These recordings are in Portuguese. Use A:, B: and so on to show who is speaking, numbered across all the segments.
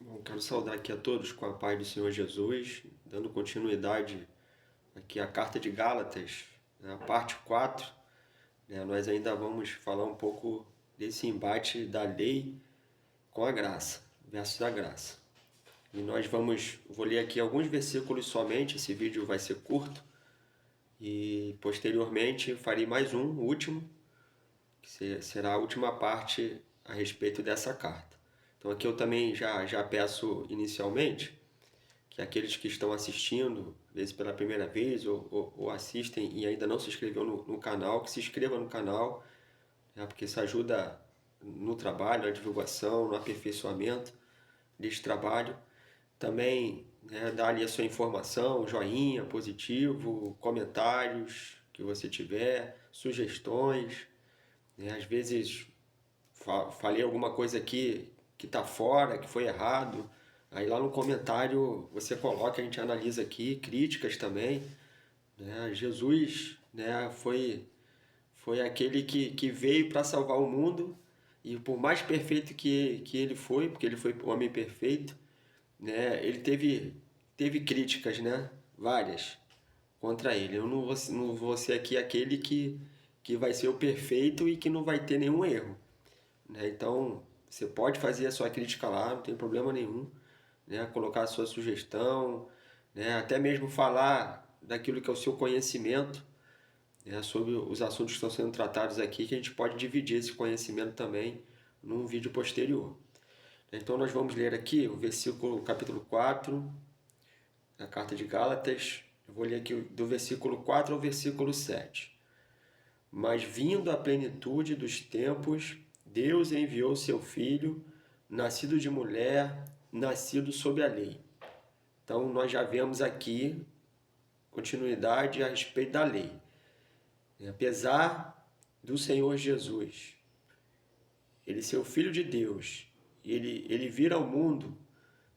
A: Bom, quero saudar aqui a todos com a paz do Senhor Jesus, dando continuidade aqui à Carta de Gálatas, né, a parte 4. Né, nós ainda vamos falar um pouco desse embate da lei com a graça, versus a graça. E vou ler aqui alguns versículos somente, esse vídeo vai ser curto, e posteriormente farei mais um, o último, que será a última parte a respeito dessa carta. Então aqui eu também já peço inicialmente que aqueles que estão assistindo, às vezes pela primeira vez, ou assistem e ainda não se inscreveu no canal, que se inscreva no canal, né, porque isso ajuda no trabalho, na divulgação, no aperfeiçoamento desse trabalho. Também, né, dá ali a sua informação, joinha, positivo, comentários que você tiver, sugestões. Né, às vezes falei alguma coisa aqui que está fora, que foi errado. Aí lá no comentário você coloca, a gente analisa aqui, críticas também. Né? Jesus, né, foi aquele que veio para salvar o mundo, e por mais perfeito que ele foi, porque ele foi um homem perfeito, né, ele teve críticas, né, várias, contra ele. Eu não vou ser aqui aquele que vai ser o perfeito e que não vai ter nenhum erro. Né? Então, você pode fazer a sua crítica lá, não tem problema nenhum, né? Colocar a sua sugestão, né? Até mesmo falar daquilo que é o seu conhecimento, né? Sobre os assuntos que estão sendo tratados aqui, que a gente pode dividir esse conhecimento também num vídeo posterior. Então, nós vamos ler aqui o versículo, capítulo 4 da carta de Gálatas. Eu vou ler aqui do versículo 4 ao versículo 7. Mas vindo a plenitude dos tempos, Deus enviou seu Filho, nascido de mulher, nascido sob a lei. Então nós já vemos aqui continuidade a respeito da lei. Apesar do Senhor Jesus, ele ser o Filho de Deus, ele vir ao mundo,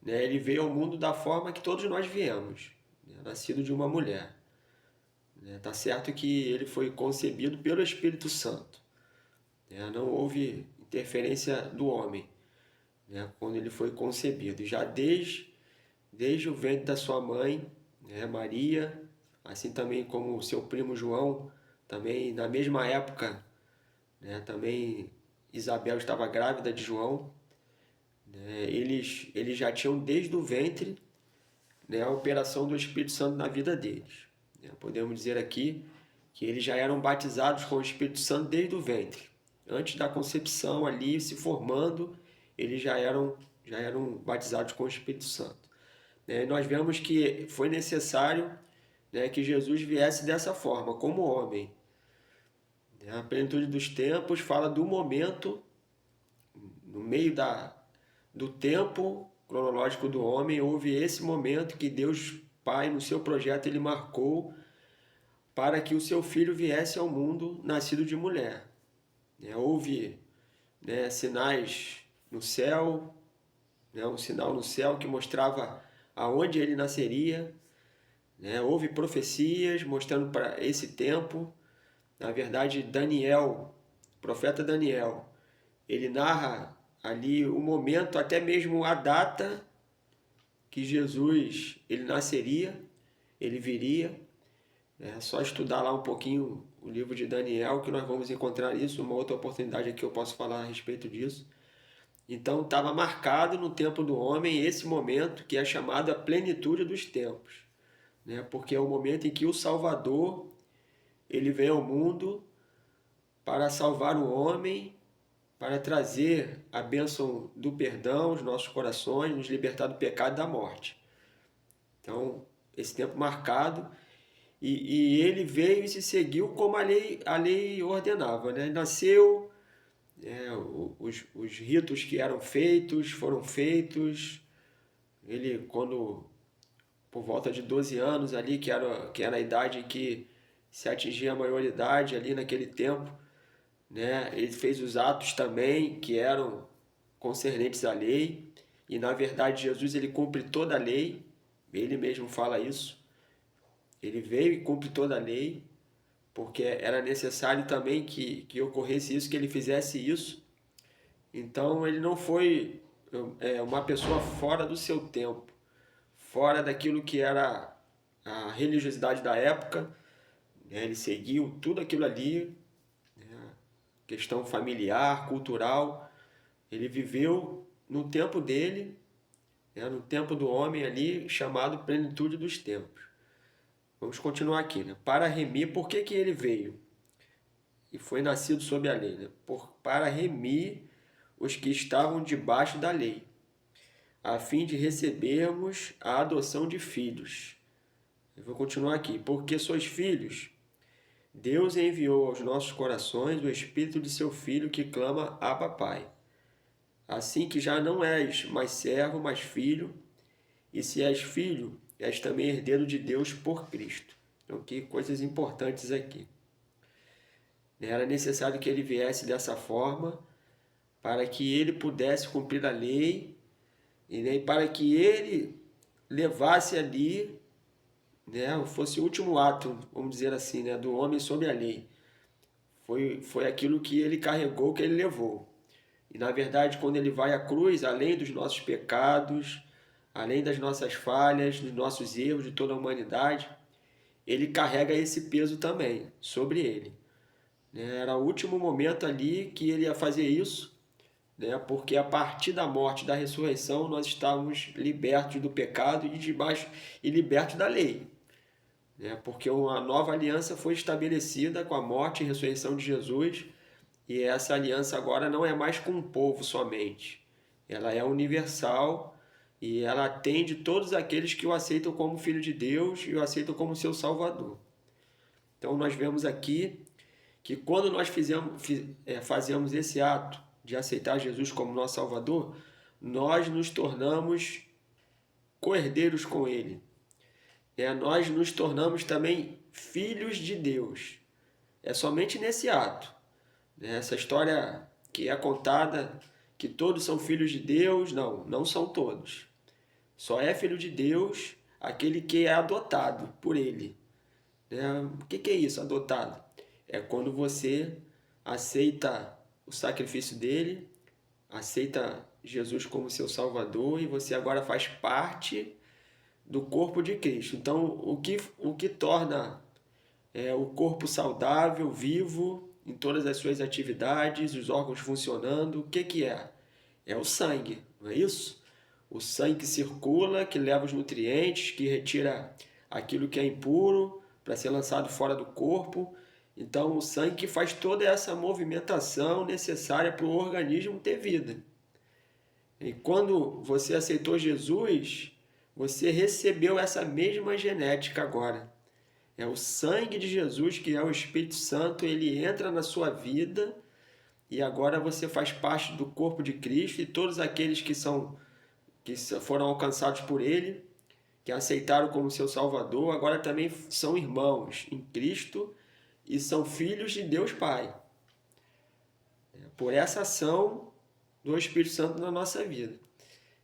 A: né, ele veio ao mundo da forma que todos nós viemos, né, nascido de uma mulher. Tá certo que ele foi concebido pelo Espírito Santo. Não houve interferência do homem, né, quando ele foi concebido. Já desde o ventre da sua mãe, né, Maria, assim também como o seu primo João, também na mesma época, né, também Isabel estava grávida de João. Né, eles já tinham desde o ventre, né, a operação do Espírito Santo na vida deles. Podemos dizer aqui que eles já eram batizados com o Espírito Santo desde o ventre. Antes da concepção ali, se formando, eles já eram batizados com o Espírito Santo. Nós vemos que foi necessário, né, que Jesus viesse dessa forma, como homem. A plenitude dos tempos fala do momento, no meio do tempo cronológico do homem, houve esse momento que Deus Pai, no seu projeto, ele marcou para que o seu filho viesse ao mundo nascido de mulher. Houve, né, sinais no céu, né, um sinal no céu que mostrava aonde ele nasceria. Né? Houve profecias mostrando para esse tempo. Na verdade, Daniel, o profeta Daniel, ele narra ali o momento, até mesmo a data que Jesus ele nasceria, ele viria. É só estudar lá um pouquinho o livro de Daniel que nós vamos encontrar isso. Uma outra oportunidade aqui eu posso falar a respeito disso. Então estava marcado no tempo do homem esse momento que é chamado a plenitude dos tempos, né? Porque é o momento em que o Salvador ele vem ao mundo para salvar o homem, para trazer a bênção do perdão aos nossos corações, nos libertar do pecado e da morte. Então, esse tempo marcado, e ele veio e se seguiu como a lei ordenava. Né? Nasceu, os ritos que eram feitos foram feitos. Ele, quando por volta de 12 anos ali, que era a idade em que se atingia a maioridade ali naquele tempo, né? Ele fez os atos também que eram concernentes à lei, e na verdade Jesus ele cumpre toda a lei, ele mesmo fala isso. Ele veio e cumpre toda a lei, porque era necessário também que ocorresse isso, que ele fizesse isso. Então ele não foi uma pessoa fora do seu tempo, fora daquilo que era a religiosidade da época, né? Ele seguiu tudo aquilo ali, né? Questão familiar, cultural. Ele viveu no tempo dele, né? No tempo do homem ali, chamado plenitude dos tempos. Vamos continuar aqui, né? Para remir, por que que ele veio? E foi nascido sob a lei, né? Para remir os que estavam debaixo da lei, a fim de recebermos a adoção de filhos. Eu vou continuar aqui. Porque sois filhos, Deus enviou aos nossos corações o Espírito de seu Filho que clama Abba, Pai. Assim que já não és mais servo, mas filho, e se és filho, és também herdeiro de Deus por Cristo. Então, que coisas importantes aqui. Era necessário que ele viesse dessa forma para que ele pudesse cumprir a lei e para que ele levasse ali, né, fosse o último ato, vamos dizer assim, né, do homem sobre a lei. Foi aquilo que ele carregou, que ele levou. E na verdade, quando ele vai à cruz, além dos nossos pecados, além das nossas falhas, dos nossos erros, de toda a humanidade, ele carrega esse peso também sobre ele. Era o último momento ali que ele ia fazer isso, né? Porque a partir da morte, da ressurreição, nós estávamos libertos do pecado e debaixo e libertos da lei, né? Porque uma nova aliança foi estabelecida com a morte e ressurreição de Jesus, e essa aliança agora não é mais com um povo somente, ela é universal e ela atende todos aqueles que o aceitam como Filho de Deus e o aceitam como seu Salvador. Então nós vemos aqui que quando nós fazemos esse ato de aceitar Jesus como nosso Salvador, nós nos tornamos co-herdeiros com Ele. Nós nos tornamos também filhos de Deus. É somente nesse ato. Essa história que é contada, que todos são filhos de Deus, não são todos. Só é filho de Deus aquele que é adotado por Ele. O que é isso, adotado? É quando você aceita o sacrifício dele, aceita Jesus como seu Salvador e você agora faz parte do corpo de Cristo. Então, o que torna o corpo saudável, vivo, em todas as suas atividades, os órgãos funcionando, o que é? É o sangue, não é isso? O sangue que circula, que leva os nutrientes, que retira aquilo que é impuro para ser lançado fora do corpo. Então, o sangue que faz toda essa movimentação necessária para o organismo ter vida. E quando você aceitou Jesus, você recebeu essa mesma genética agora. É o sangue de Jesus, que é o Espírito Santo, ele entra na sua vida e agora você faz parte do corpo de Cristo e todos aqueles que foram alcançados por ele, que aceitaram como seu Salvador, agora também são irmãos em Cristo e são filhos de Deus Pai. Por essa ação do Espírito Santo na nossa vida.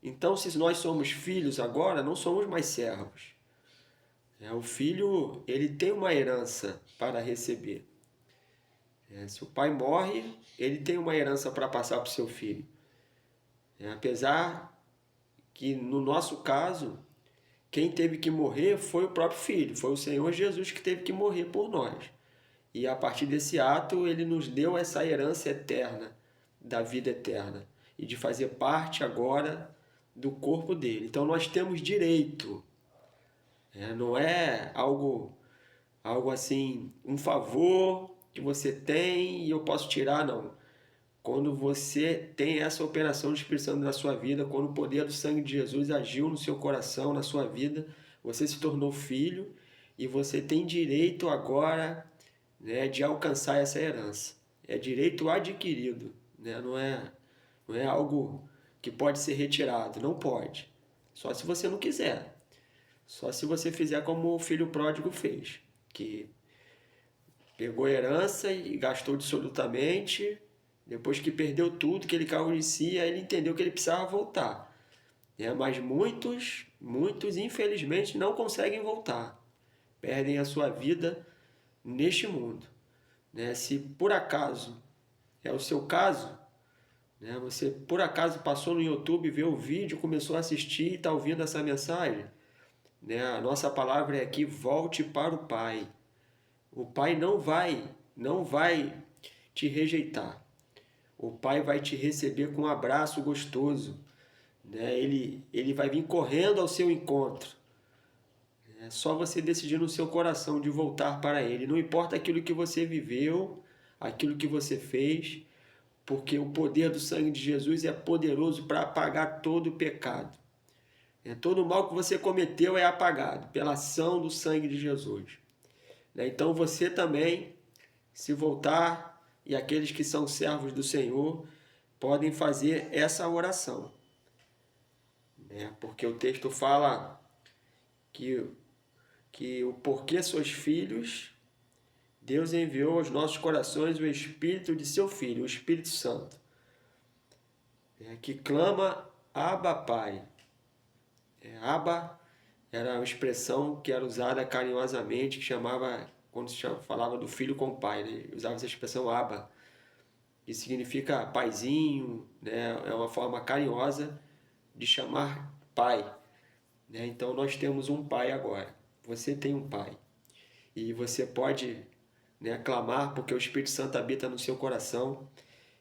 A: Então, se nós somos filhos agora, não somos mais servos. O filho, ele tem uma herança para receber. Se o pai morre, ele tem uma herança para passar para o seu filho. Apesar que, no nosso caso, quem teve que morrer foi o próprio filho, foi o Senhor Jesus que teve que morrer por nós. E a partir desse ato, ele nos deu essa herança eterna, da vida eterna, e de fazer parte agora do corpo dele. Então nós temos direito. Não é algo assim, um favor que você tem e eu posso tirar, não. Quando você tem essa operação de Espírito Santo na sua vida, quando o poder do sangue de Jesus agiu no seu coração, na sua vida, você se tornou filho e você tem direito agora, né, de alcançar essa herança. É direito adquirido, né? Não é algo que pode ser retirado, não pode. Só se você não quiser. Só se você fizer como o filho pródigo fez, que pegou a herança e gastou absolutamente, depois que perdeu tudo, que ele caiu em si, aí ele entendeu que ele precisava voltar. Mas muitos, infelizmente, não conseguem voltar. Perdem a sua vida neste mundo. Se por acaso é o seu caso, Né? Você por acaso passou no YouTube, viu o vídeo, começou a assistir e está ouvindo essa mensagem? Né? A nossa palavra é aqui: volte para o Pai. O Pai não vai te rejeitar. O Pai vai te receber com um abraço gostoso. Né? Ele vai vir correndo ao seu encontro. É só você decidir no seu coração de voltar para Ele. Não importa aquilo que você viveu, aquilo que você fez, porque o poder do sangue de Jesus é poderoso para apagar todo o pecado. Todo o mal que você cometeu é apagado pela ação do sangue de Jesus. Então você também, se voltar, e aqueles que são servos do Senhor, podem fazer essa oração. Porque o texto fala que o porquê sois filhos, Deus enviou aos nossos corações o Espírito de seu Filho, o Espírito Santo, que clama: Abba, Pai. Abba era uma expressão que era usada carinhosamente, que chamava, quando se falava do filho com o pai, né? Usava essa expressão Abba, que significa paizinho, né? É uma forma carinhosa de chamar pai. Né? Então nós temos um pai agora. Você tem um pai. E você pode, né, clamar, porque o Espírito Santo habita no seu coração,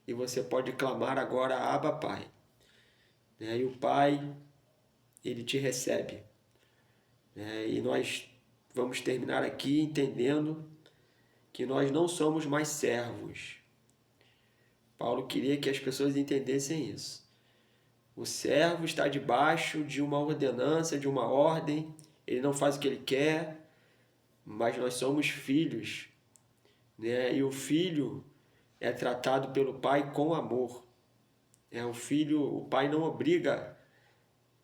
A: e você pode clamar agora: Abba, Pai. Né? E o Pai, ele te recebe. E nós vamos terminar aqui entendendo que nós não somos mais servos. Paulo queria que as pessoas entendessem isso. O servo está debaixo de uma ordenança, de uma ordem, ele não faz o que ele quer, mas nós somos filhos. Né? E o filho é tratado pelo pai com amor. O pai não obriga,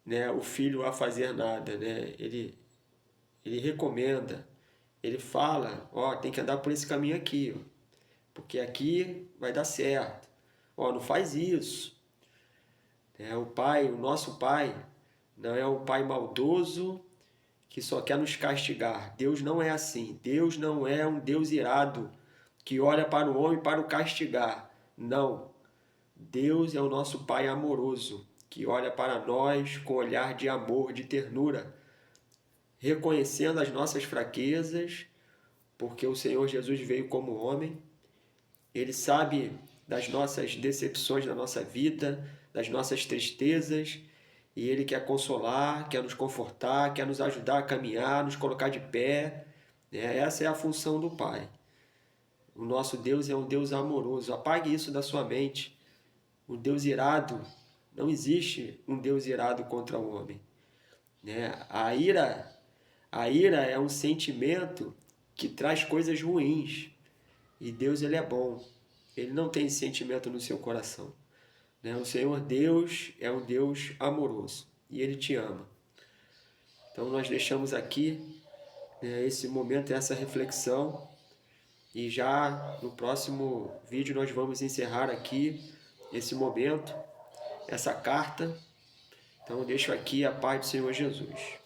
A: né, o filho a fazer nada. Né? Ele recomenda, ele fala: tem que andar por esse caminho aqui, porque aqui vai dar certo. Não faz isso. O nosso pai, não é um pai maldoso que só quer nos castigar. Deus não é assim. Deus não é um Deus irado que olha para o homem para o castigar. Não. Deus é o nosso Pai amoroso, que olha para nós com olhar de amor, de ternura, reconhecendo as nossas fraquezas, porque o Senhor Jesus veio como homem. Ele sabe das nossas decepções na nossa vida, das nossas tristezas, e Ele quer consolar, quer nos confortar, quer nos ajudar a caminhar, nos colocar de pé. Essa é a função do Pai. O nosso Deus é um Deus amoroso. Apague isso da sua mente. O Deus irado, não existe um Deus irado contra o homem. A ira é um sentimento que traz coisas ruins. E Deus, ele é bom. Ele não tem esse sentimento no seu coração. O Senhor Deus é um Deus amoroso e Ele te ama. Então nós deixamos aqui, esse momento, essa reflexão, e já no próximo vídeo nós vamos encerrar aqui esse momento, essa carta. Então eu deixo aqui a paz do Senhor Jesus.